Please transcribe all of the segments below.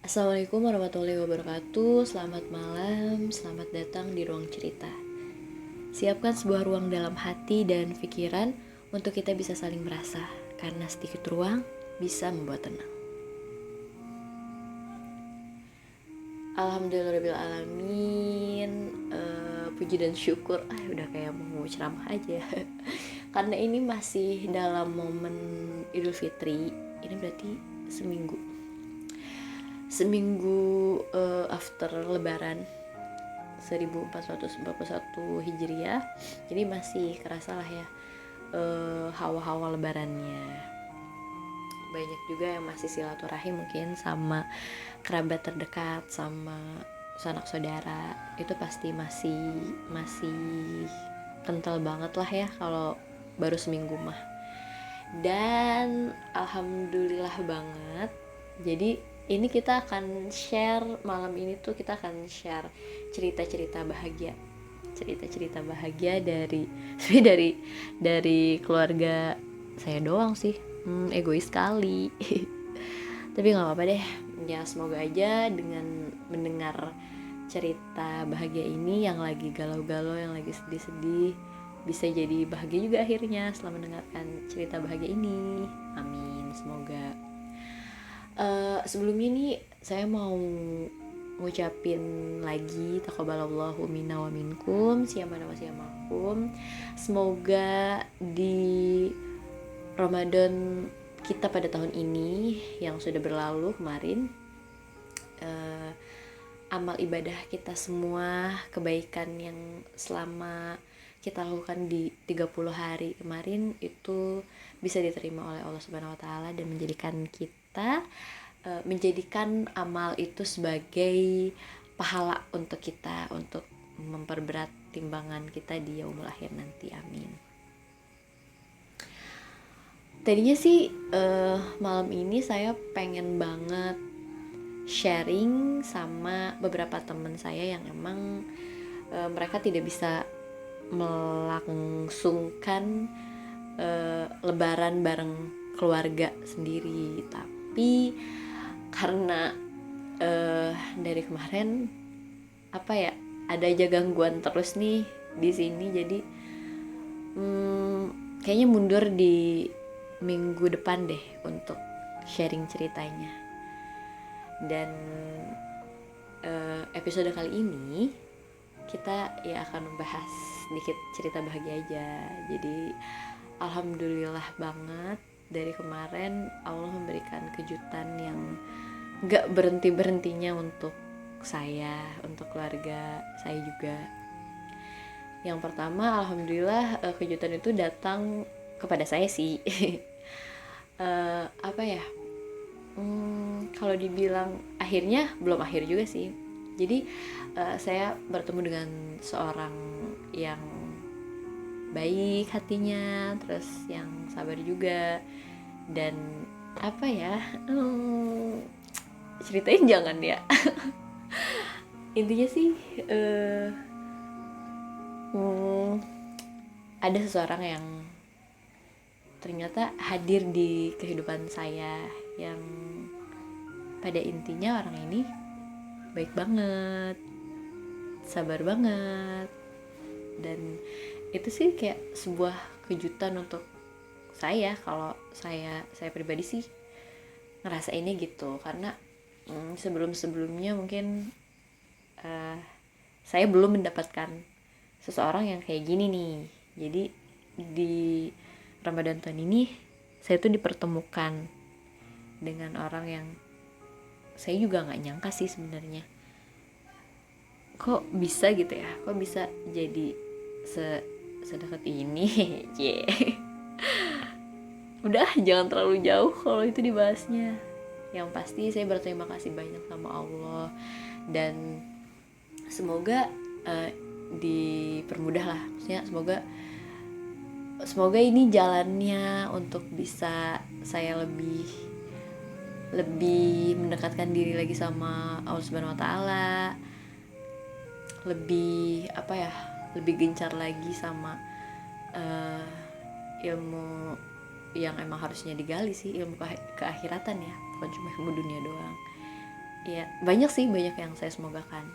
Assalamualaikum warahmatullahi wabarakatuh. Selamat malam, selamat datang di ruang cerita. Siapkan sebuah ruang dalam hati dan pikiran untuk kita bisa saling merasa, karena sedikit ruang bisa membuat tenang. Alhamdulillahirrahmanirrahim. Puji dan syukur. Udah kayak mau ceramah aja. Karena ini masih dalam momen Idul Fitri. Ini berarti seminggu after Lebaran 1441 Hijriah. Jadi masih kerasa lah ya hawa-hawa Lebarannya. Banyak juga yang masih silaturahim mungkin sama kerabat terdekat, sama sanak saudara. Itu pasti masih kental banget lah ya kalau baru seminggu mah. Dan alhamdulillah banget, jadi ini kita akan share malam ini tuh, kita akan share cerita-cerita bahagia dari dari keluarga saya doang sih. Egois sekali. Tapi nggak apa-apa deh ya, semoga aja dengan mendengar cerita bahagia ini, yang lagi galau-galau, yang lagi sedih-sedih, bisa jadi bahagia juga akhirnya setelah mendengarkan cerita bahagia ini. Amin, semoga. Sebelumnya nih saya mau ngucapin lagi taqabbalallahu minna wa minkum, siyamana wa siyamakum. Semoga di Ramadan kita pada tahun ini yang sudah berlalu kemarin, amal ibadah kita semua, kebaikan yang selama kita lakukan di 30 hari kemarin itu bisa diterima oleh Allah Subhanahu wa taala dan menjadikan amal itu sebagai pahala untuk kita, untuk memperberat timbangan kita di yaumul akhir nanti. Amin. Tadinya sih malam ini saya pengen banget sharing sama beberapa teman saya yang emang mereka tidak bisa melangsungkan Lebaran bareng keluarga sendiri, tapi karena dari kemarin ada aja gangguan terus nih di sini, jadi kayaknya mundur di minggu depan deh untuk sharing ceritanya. Dan episode kali ini kita ya akan membahas sedikit cerita bahagia aja. Jadi alhamdulillah banget, dari kemarin Allah memberikan kejutan yang gak berhenti-berhentinya untuk saya, untuk keluarga saya juga. Yang pertama, alhamdulillah kejutan itu datang kepada saya sih. Kalau dibilang akhirnya, belum akhir juga sih. Jadi saya bertemu dengan seorang yang baik hatinya, terus yang sabar juga, dan ceritain jangan ya. Intinya sih ada seseorang yang ternyata hadir di kehidupan saya, yang pada intinya orang ini baik banget, sabar banget, dan itu sih kayak sebuah kejutan untuk saya. Kalau saya pribadi sih ngerasainnya gitu, karena sebelumnya mungkin saya belum mendapatkan seseorang yang kayak gini nih. Jadi di Ramadan tahun ini saya tuh dipertemukan dengan orang yang saya juga nggak nyangka sih sebenarnya. Kok bisa gitu ya? Kok bisa jadi sedekat ini? Udah, jangan terlalu jauh kalau itu dibahasnya. Yang pasti saya berterima kasih banyak sama Allah, dan semoga dipermudah lah. Maksudnya semoga ini jalannya untuk bisa saya lebih mendekatkan diri lagi sama Allah Subhanahu wa taala, lebih lebih gencar lagi sama ilmu yang emang harusnya digali sih, ilmu keakhiratan ya, bukan cuma ilmu dunia doang. ya banyak sih, banyak yang saya semogakan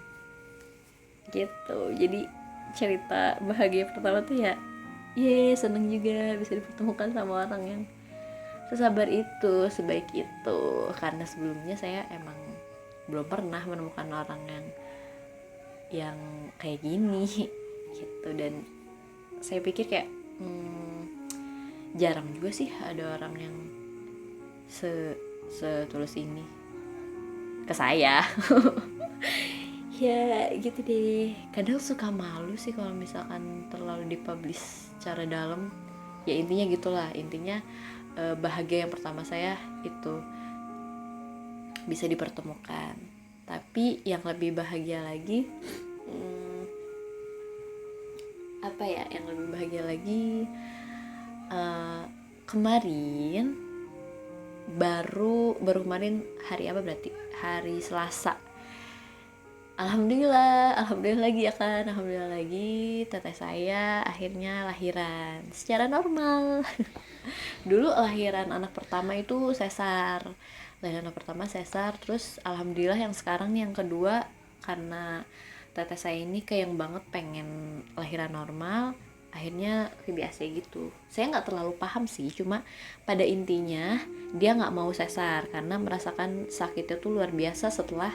gitu. Jadi cerita bahagia pertama tuh ya, seneng juga bisa dipertemukan sama orang yang sesabar itu, sebaik itu. Karena sebelumnya saya emang belum pernah menemukan orang yang kayak gini gitu. Dan saya pikir kayak jarang juga sih ada orang yang setulus ini ke saya. Ya gitu deh. Kadang suka malu sih kalau misalkan terlalu dipublish secara dalam. Ya intinya gitulah, intinya bahagia yang pertama saya itu bisa dipertemukan. Tapi yang lebih bahagia lagi, apa ya, yang lebih bahagia lagi, kemarin baru kemarin hari apa berarti, hari Selasa, alhamdulillah lagi ya kan, alhamdulillah lagi, teteh saya akhirnya lahiran secara normal. Dulu lahiran anak pertama itu sesar, terus alhamdulillah yang sekarang yang kedua, karena teteh saya ini kayak yang banget pengen lahiran normal, akhirnya VBAC gitu. Saya nggak terlalu paham sih, cuma pada intinya dia nggak mau sesar karena merasakan sakitnya tuh luar biasa setelah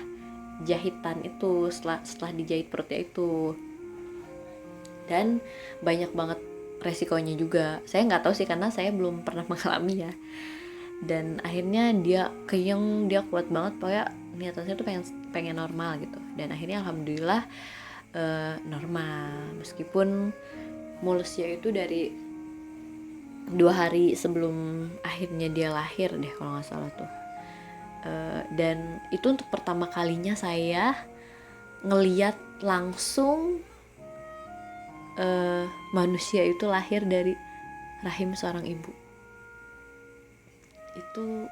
jahitan itu, setelah dijahit perutnya itu, dan banyak banget resikonya juga. Saya nggak tahu sih karena saya belum pernah mengalami ya. Dan akhirnya dia kenyang, dia kuat banget, pokoknya niatannya tuh pengen normal gitu. Dan akhirnya alhamdulillah normal, meskipun mulusnya itu dari 2 hari sebelum akhirnya dia lahir deh kalau nggak salah tuh. Dan itu untuk pertama kalinya saya ngeliat langsung manusia itu lahir dari rahim seorang ibu. Itu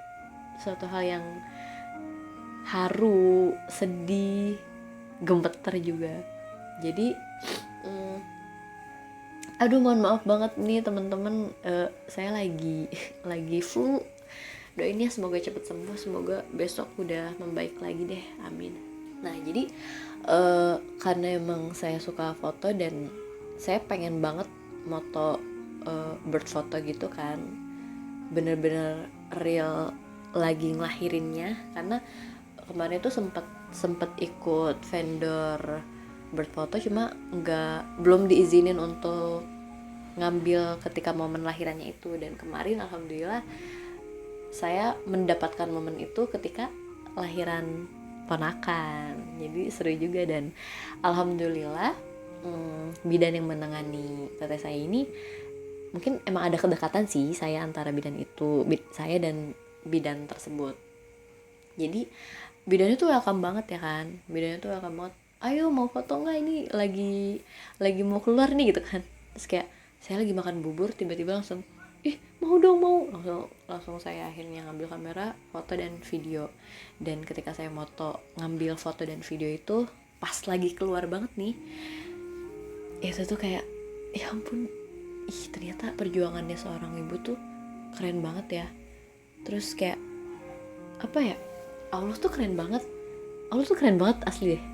suatu hal yang haru, sedih, gemeter juga. Jadi aduh mohon maaf banget nih teman-teman, saya lagi flu. Doain ya semoga cepet sembuh, semoga besok udah membaik lagi deh, amin. Nah jadi karena emang saya suka foto dan saya pengen banget moto bird foto gitu kan, bener-bener real lagi ngelahirinnya. Karena kemarin tuh sempet ikut vendor bird photo, cuma belum diizinin untuk ngambil ketika momen lahirannya itu. Dan kemarin alhamdulillah saya mendapatkan momen itu ketika lahiran ponakan, jadi seru juga. Dan alhamdulillah bidan yang menangani teteh saya ini, mungkin emang ada kedekatan sih saya antara saya dan bidan tersebut. Jadi bidannya tuh welcome banget ya kan, ayo mau foto nggak, ini lagi mau keluar nih gitu kan. Terus kayak saya lagi makan bubur, tiba-tiba langsung mau dong, langsung saya akhirnya ngambil kamera, foto dan video. Dan ketika saya ngambil foto dan video itu pas lagi keluar banget nih, itu tuh kayak ya ampun, ternyata perjuangannya seorang ibu tuh keren banget ya. Terus kayak apa ya, Allah tuh keren banget asli deh.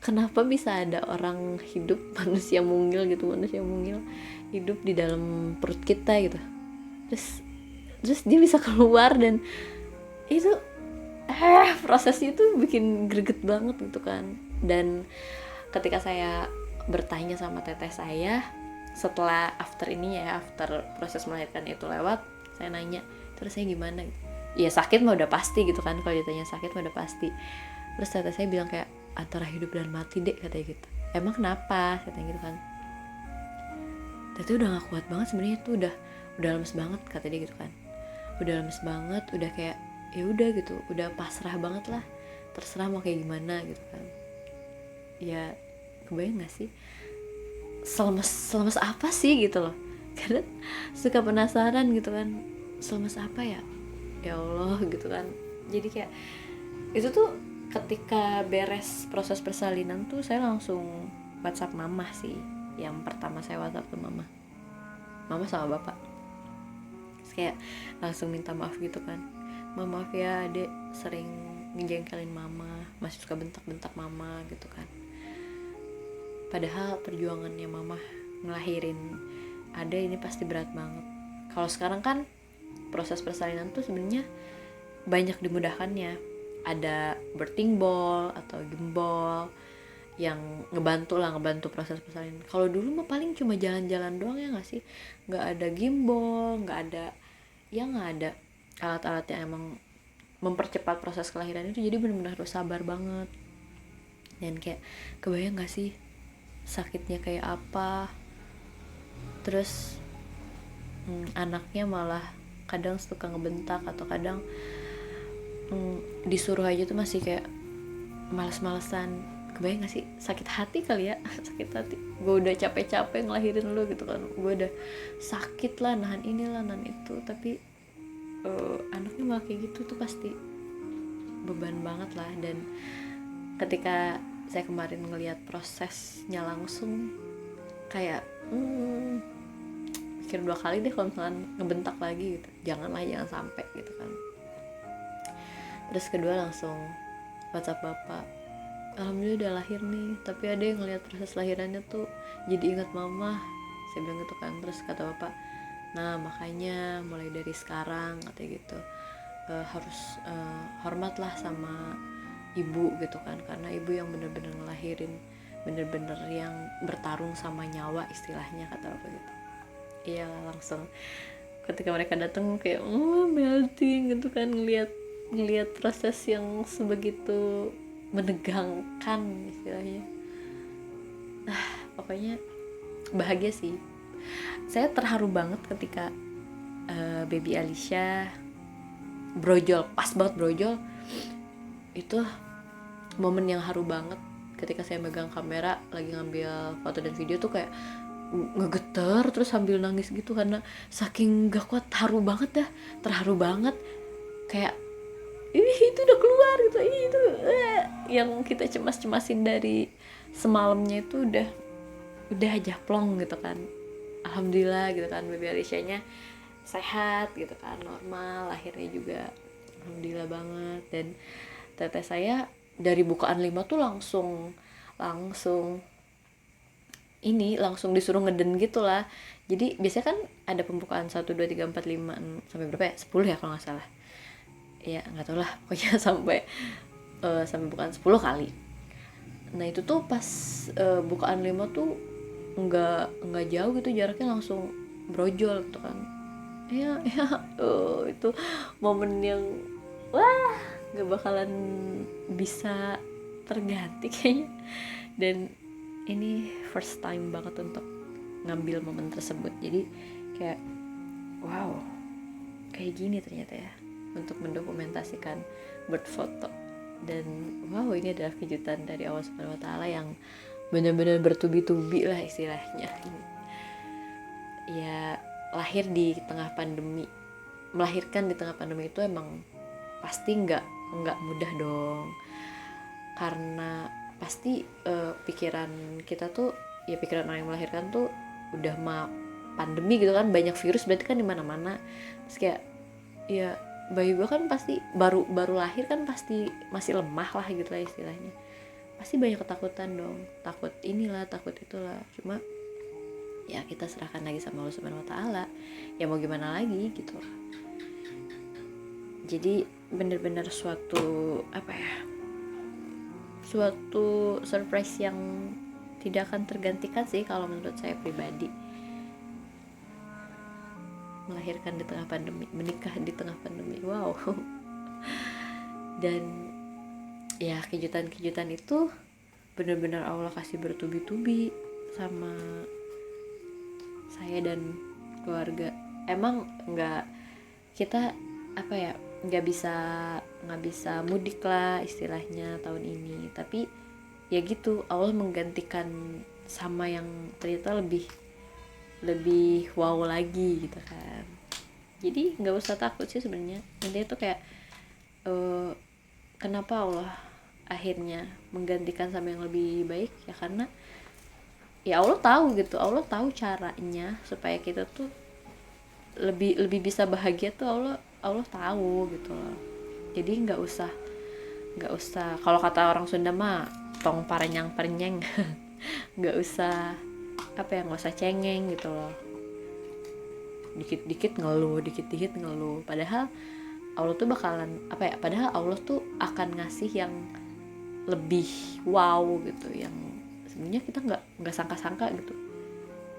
Kenapa bisa ada orang hidup, manusia mungil hidup di dalam perut kita gitu, terus dia bisa keluar, dan itu prosesnya tuh bikin greget banget gitu kan. Dan ketika saya bertanya sama teteh saya setelah after proses melahirkan itu lewat, saya nanya terus saya gimana gitu. Ya sakit mah udah pasti gitu kan, kalau ditanya sakit mah udah pasti. Terus teteh saya bilang kayak antara hidup dan mati deh katanya gitu. Emang kenapa katanya gitu kan. Teteh udah gak kuat banget sebenarnya, itu udah lemes banget kata dia gitu kan. Udah lemes banget, udah kayak ya udah gitu, udah pasrah banget lah, terserah mau kayak gimana gitu kan. Ya kebayang gak sih selemes apa sih gitu loh. Karena suka penasaran gitu kan, selemes apa ya Allah gitu kan. Jadi kayak itu tuh ketika beres proses persalinan tuh saya langsung WhatsApp mama sih. Yang pertama saya WhatsApp ke mama sama bapak. Terus kayak langsung minta maaf gitu kan, maaf ya adek sering ngejengkelin mama, masih suka bentak-bentak mama gitu kan. Padahal perjuangannya mama ngelahirin ada ini pasti berat banget. Kalau sekarang kan proses persalinan tuh sebenarnya banyak dimudahkannya, ada birthing ball atau gembol yang ngebantu proses persalinan. Kalau dulu mah paling cuma jalan-jalan doang ya nggak sih, nggak ada gimbal, nggak ada alat-alat yang emang mempercepat proses kelahiran itu. Jadi benar-benar harus sabar banget. Dan kayak kebayang nggak sih sakitnya kayak apa. Terus anaknya malah kadang suka ngebentak, atau kadang disuruh aja tuh masih kayak males-malesan. Kebayang gak sih, sakit hati kali ya. Sakit hati, gue udah capek-capek ngelahirin lu gitu kan, gue udah sakit lah, nahan inilah nahan itu, tapi anaknya malah kayak gitu tuh pasti beban banget lah. Dan ketika saya kemarin ngelihat prosesnya langsung, kayak pikir 2 kali deh kalau misalkan ngebentak lagi gitu, jangan sampai gitu kan. Terus kedua langsung WhatsApp bapak, alhamdulillah udah lahir nih, tapi ada yang ngeliat proses lahirannya tuh jadi ingat mama, saya bilang gitu kan. Terus kata bapak, nah makanya mulai dari sekarang katanya gitu, harus hormatlah sama ibu gitu kan, karena ibu yang bener-bener ngelahirin, bener-bener yang bertarung sama nyawa istilahnya, kata bapak gitu. Iya, langsung ketika mereka datang kayak melting gitu kan, ngelihat proses yang sebegitu menegangkan istilahnya. Pokoknya bahagia sih. Saya terharu banget ketika baby Alicia brojol, pas banget brojol. Itu momen yang haru banget ketika saya megang kamera lagi ngambil foto dan video tuh, kayak ngegeter terus sambil nangis gitu, karena saking gak kuat, haru banget dah, terharu banget. Kayak itu udah keluar gitu, itu yang kita cemas-cemasin dari semalamnya itu udah aja plong gitu kan. Alhamdulillah gitu kan, baby Alicia-nya sehat gitu kan, normal, lahirnya juga alhamdulillah banget. Dan teteh saya dari bukaan 5 tuh langsung disuruh ngeden gitu lah. Jadi biasanya kan ada pembukaan 1, 2, 3, 4, 5, 6, sampai berapa ya, 10 ya kalau gak salah ya, gak tau lah pokoknya sampai bukaan 10 kali. Nah itu tuh pas bukaan 5 tuh nggak jauh gitu jaraknya, langsung brojol gitu kan. Itu momen yang wah nggak bakalan bisa terganti kayaknya. Dan ini first time banget untuk ngambil momen tersebut. Jadi kayak wow, kayak gini ternyata ya untuk mendokumentasikan berfoto. Dan wow, ini adalah kejutan dari Allah Subhanahu wa Ta'ala yang benar-benar bertubi-tubi lah istilahnya. Ya, lahir di tengah pandemi, melahirkan di tengah pandemi itu emang pasti nggak mudah dong, karena pasti pikiran kita tuh ya, pikiran orang yang melahirkan tuh udah pandemi gitu kan, banyak virus berarti kan di mana-mana. Terus kayak ya bayi gue kan pasti baru lahir kan, pasti masih lemah lah gitu lah istilahnya, pasti banyak ketakutan dong, takut inilah takut itulah. Cuma ya kita serahkan lagi sama Allah Subhanahu wa Ta'ala, ya mau gimana lagi gitu. Jadi bener-bener suatu surprise yang tidak akan tergantikan sih kalau menurut saya pribadi. Melahirkan di tengah pandemi, menikah di tengah pandemi, wow. Dan ya kejutan-kejutan itu benar-benar Allah kasih bertubi-tubi sama saya dan keluarga. Emang kita nggak bisa mudik lah istilahnya tahun ini, tapi ya gitu, Allah menggantikan sama yang ternyata lebih wow lagi gitu kan. Jadi nggak usah takut sih sebenarnya. Intinya tuh kayak kenapa Allah akhirnya menggantikan sama yang lebih baik, ya karena ya Allah tahu gitu, Allah tahu caranya supaya kita tuh lebih bisa bahagia tuh Allah tahu gitu loh. Jadi nggak usah nggak usah, kalau kata orang Sunda mah tong parenyang parenyeng nggak usah apa ya, nggak usah cengeng gitu loh, dikit-dikit ngeluh, dikit-dikit ngeluh, padahal Allah tuh bakalan apa ya, padahal Allah tuh akan ngasih yang lebih wow gitu, yang sebenarnya kita nggak sangka-sangka gitu,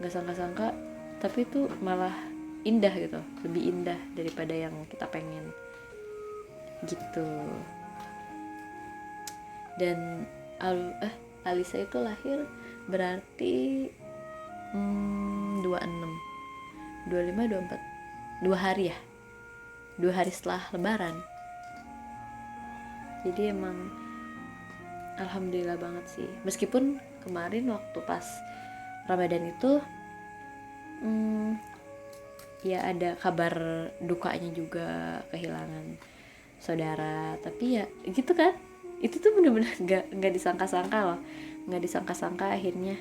nggak sangka-sangka, tapi itu malah indah gitu, lebih indah daripada yang kita pengen gitu. Dan Alisa itu lahir berarti 26, 25, 24, 2 hari ya, 2 hari setelah lebaran. Jadi emang alhamdulillah banget sih, meskipun kemarin waktu pas Ramadan itu ya ada kabar dukanya juga, kehilangan saudara, tapi ya gitu kan, itu tuh bener-bener nggak disangka-sangka loh, nggak disangka-sangka akhirnya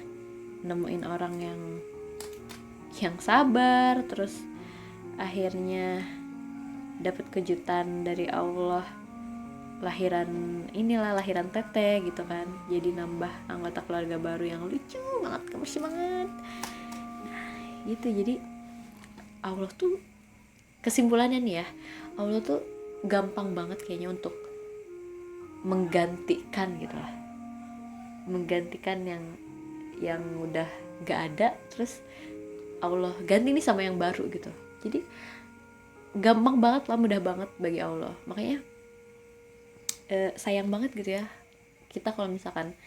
nemuin orang yang sabar, terus akhirnya dapat kejutan dari Allah, lahiran Tete gitu kan, jadi nambah anggota keluarga baru yang lucu banget, gemes banget. Nah gitu, jadi Allah tuh, kesimpulannya nih ya, Allah tuh gampang banget kayaknya untuk menggantikan gitu lah, menggantikan yang udah gak ada, terus Allah ganti nih sama yang baru gitu. Jadi gampang banget lah, mudah banget bagi Allah. Makanya sayang banget gitu ya kita kalau misalkan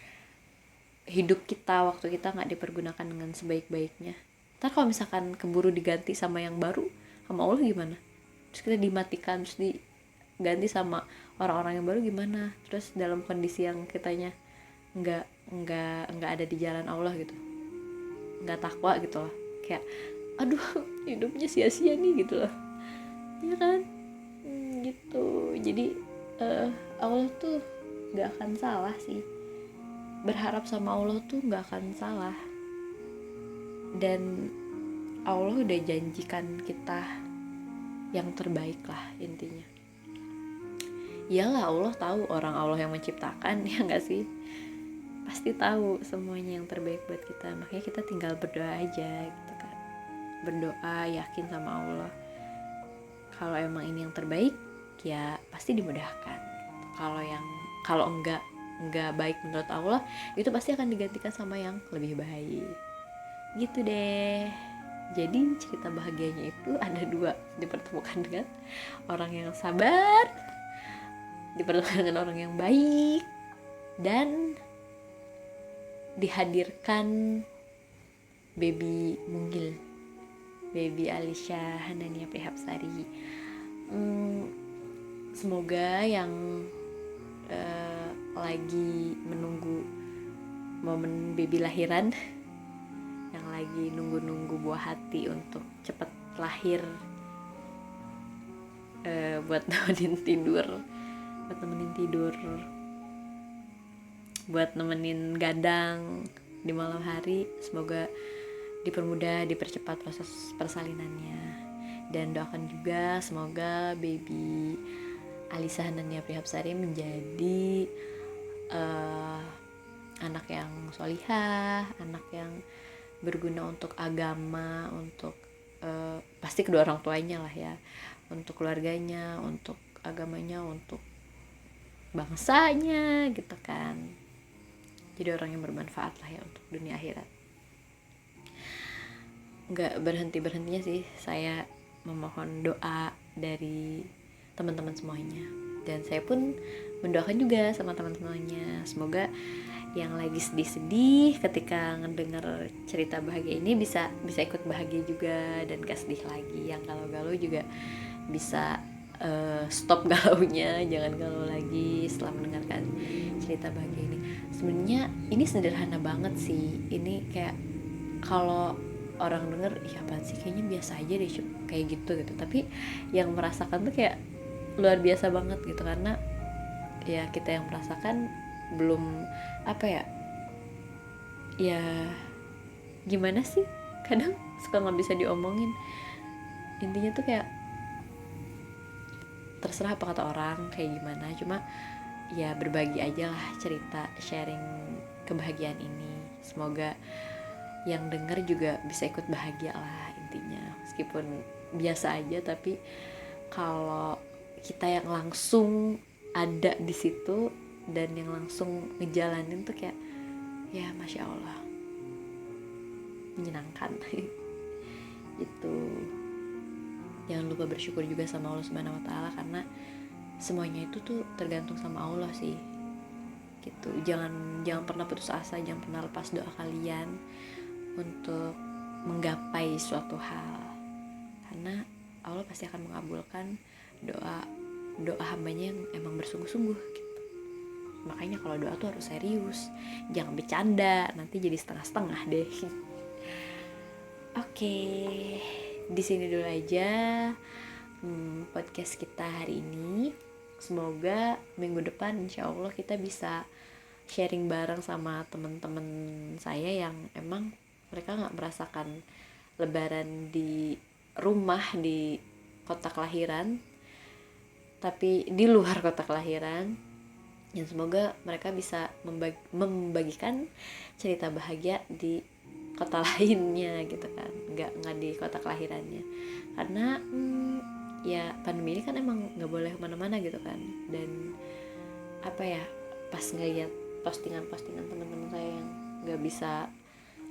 hidup kita, waktu kita gak dipergunakan dengan sebaik-baiknya. Ntar kalau misalkan keburu diganti sama yang baru, sama Allah gimana? Terus kita dimatikan, terus diganti sama orang-orang yang baru gimana? Terus dalam kondisi yang kitanya nggak ada di jalan Allah gitu, nggak takwa gitu loh, kayak aduh hidupnya sia-sia nih gitu loh, ya kan? Gitu. Jadi Allah tuh nggak akan salah sih, berharap sama Allah tuh nggak akan salah, dan Allah udah janjikan kita yang terbaik lah intinya. Iyalah Allah tahu, orang Allah yang menciptakan, ya nggak sih, pasti tahu semuanya yang terbaik buat kita. Makanya kita tinggal berdoa aja gitu kan, berdoa yakin sama Allah, kalau emang ini yang terbaik ya pasti dimudahkan. Kalau enggak baik menurut Allah, itu pasti akan digantikan sama yang lebih baik gitu deh. Jadi cerita bahagianya itu ada 2, dipertemukan dengan orang yang sabar, dipertemukan dengan orang yang baik, dan dihadirkan baby Munggil, baby Alisha Hanania Prihapsari. Semoga yang lagi menunggu momen baby lahiran, yang lagi nunggu buah hati untuk cepet lahir, buat nemenin tidur, buat nemenin gadang di malam hari, semoga dipermudah, dipercepat proses persalinannya. Dan doakan juga semoga baby Alisa Hanania Prihapsari menjadi anak yang solihah, anak yang berguna untuk agama, untuk pasti kedua orang tuanya lah ya, untuk keluarganya, untuk agamanya, untuk bangsanya gitu kan. Jadi orang yang bermanfaat lah ya untuk dunia akhirat. Nggak berhentinya sih saya memohon doa dari teman-teman semuanya, dan saya pun mendoakan juga sama teman-temannya, semoga yang lagi sedih-sedih ketika ngedenger cerita bahagia ini bisa ikut bahagia juga dan gak sedih lagi. Yang galau-galau juga bisa stop galaunya, jangan galau lagi setelah mendengarkan cerita bahagia ini. Sebenarnya ini sederhana banget sih, ini kayak kalau orang denger ya apaan sih, kayaknya biasa aja deh kayak gitu, tapi yang merasakan tuh kayak luar biasa banget gitu, karena ya kita yang merasakan belum apa ya gimana sih, kadang suka nggak bisa diomongin. Intinya tuh kayak terserah apa kata orang kayak gimana, cuma ya berbagi aja lah cerita, sharing kebahagiaan ini. Semoga yang denger juga bisa ikut bahagia lah intinya, meskipun biasa aja, tapi kalau kita yang langsung ada di situ dan yang langsung ngejalanin tuh kayak ya masya Allah menyenangkan. Itu jangan lupa bersyukur juga sama Allah Subhanahu Wa Taala, karena semuanya itu tuh tergantung sama Allah sih gitu. Jangan pernah putus asa, jangan pernah lepas doa kalian untuk menggapai suatu hal, karena Allah pasti akan mengabulkan doa hambanya yang emang bersungguh-sungguh gitu. Makanya kalau doa tuh harus serius, jangan bercanda, nanti jadi setengah-setengah deh. Oke, di sini dulu aja podcast kita hari ini. Semoga minggu depan insya Allah kita bisa sharing bareng sama teman-teman saya yang emang mereka nggak merasakan lebaran di rumah di kota kelahiran, tapi di luar kota kelahiran. Dan semoga mereka bisa membagikan cerita bahagia di kota lainnya gitu kan, nggak di kota kelahirannya, karena ya pandemi ini kan emang nggak boleh kemana-mana gitu kan. Dan apa ya, pas ngeliat postingan teman-teman saya yang nggak bisa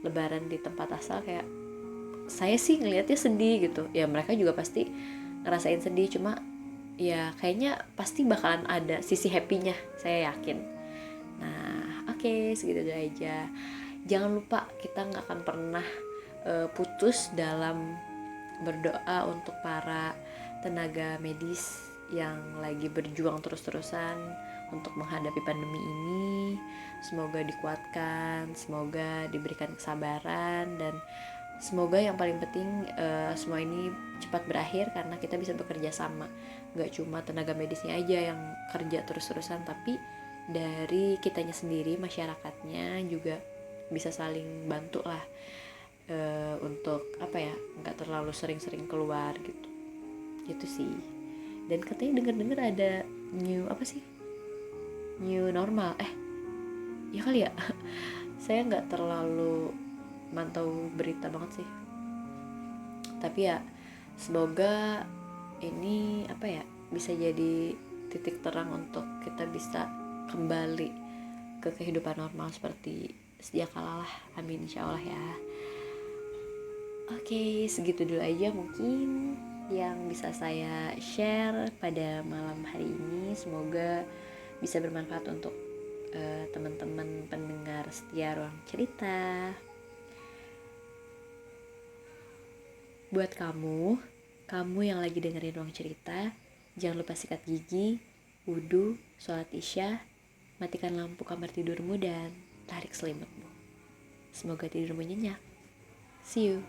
lebaran di tempat asal, kayak saya sih ngelihatnya sedih gitu ya. Mereka juga pasti ngerasain sedih, cuma ya kayaknya pasti bakalan ada sisi happy-nya, saya yakin. Nah oke, segitu dulu aja. Jangan lupa kita nggak akan pernah putus dalam berdoa untuk para tenaga medis yang lagi berjuang terus-terusan untuk menghadapi pandemi ini. Semoga dikuatkan, semoga diberikan kesabaran, dan semoga yang paling penting semua ini cepat berakhir karena kita bisa bekerja sama. Gak cuma tenaga medisnya aja yang kerja terus-terusan, tapi dari kitanya sendiri, masyarakatnya juga bisa saling bantu lah untuk apa ya, nggak terlalu sering-sering keluar gitu. Itu sih. Dan katanya dengar-dengar ada new normal, ya kali ya. Saya nggak terlalu mantau berita banget sih, tapi ya semoga ini apa ya, bisa jadi titik terang untuk kita bisa kembali ke kehidupan normal seperti sedia kala lah. Amin insyaallah ya. Oke, segitu dulu aja mungkin yang bisa saya share pada malam hari ini. Semoga bisa bermanfaat untuk teman-teman pendengar setia Ruang Cerita. Buat kamu yang lagi dengerin Ruang Cerita, jangan lupa sikat gigi, wudu, sholat isya, matikan lampu kamar tidurmu, dan tarik selimutmu. Semoga tidurmu nyenyak. See you.